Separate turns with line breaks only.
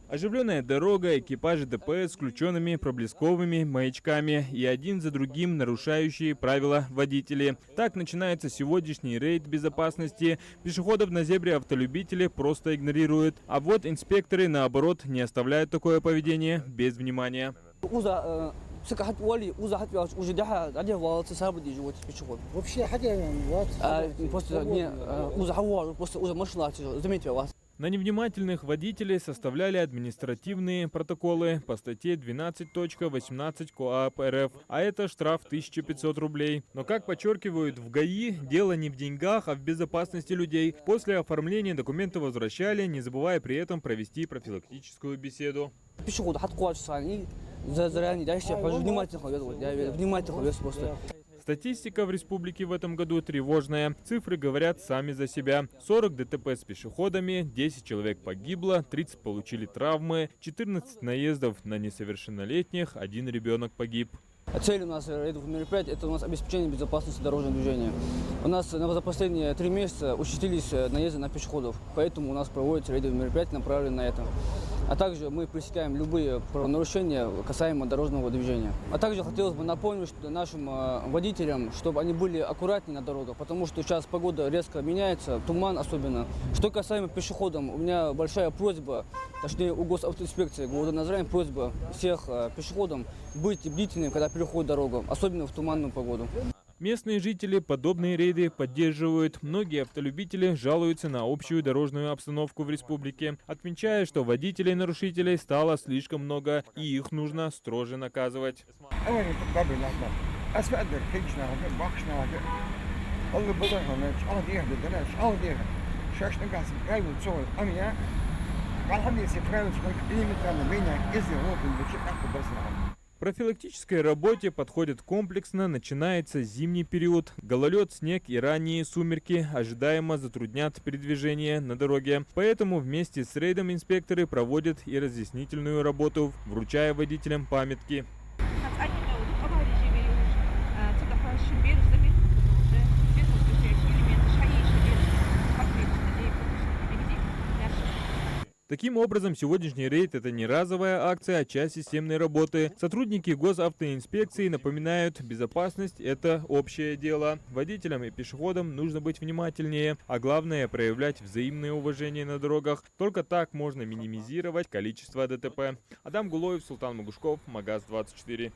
Оживленная дорога, экипажи ДПС с включенными проблесковыми маячками и один за другим нарушающие правила водители. Так начинается сегодняшний рейд безопасности. Пешеходов на зебре автолюбители просто игнорируют. А вот инспекторы, наоборот, не оставляют такое поведение без внимания. На невнимательных водителей составляли административные протоколы по статье 12.18 КоАП РФ, а это штраф 1500 рублей. Но, как подчеркивают в ГАИ, дело не в деньгах, а в безопасности людей. После оформления документы возвращали, не забывая при этом провести профилактическую беседу. Статистика в республике в этом году тревожная. Цифры говорят сами за себя. 40 ДТП с пешеходами, 10 человек погибло, 30 получили травмы, 14 наездов на несовершеннолетних, 1 ребенок погиб.
Цель у нас рейдовых мероприятий – это у нас обеспечение безопасности дорожного движения. У нас за последние 3 месяца участились наезды на пешеходов, поэтому у нас проводятся рейдовые мероприятия, направленные на это. А также мы пресекаем любые правонарушения касаемо дорожного движения. А также хотелось бы напомнить нашим водителям, чтобы они были аккуратнее на дорогах, потому что сейчас погода резко меняется, туман особенно. Что касаемо пешеходов, у меня большая просьба, точнее у госавтоинспекции города Назрань просьба всех пешеходам быть бдительными, когда переходят дорогу, особенно в туманную погоду.
Местные жители подобные рейды поддерживают. Многие автолюбители жалуются на общую дорожную обстановку в республике, отмечая, что водителей-нарушителей стало слишком много и их нужно строже наказывать. К профилактической работе подходят комплексно. Начинается зимний период. Гололед, снег и ранние сумерки ожидаемо затруднят передвижение на дороге. Поэтому вместе с рейдом инспекторы проводят и разъяснительную работу, вручая водителям памятки. Таким образом, сегодняшний рейд – это не разовая акция, а часть системной работы. Сотрудники госавтоинспекции напоминают, безопасность – это общее дело. Водителям и пешеходам нужно быть внимательнее, а главное – проявлять взаимное уважение на дорогах. Только так можно минимизировать количество ДТП. Адам Гулоев, Султан Магушков, Магаз 24.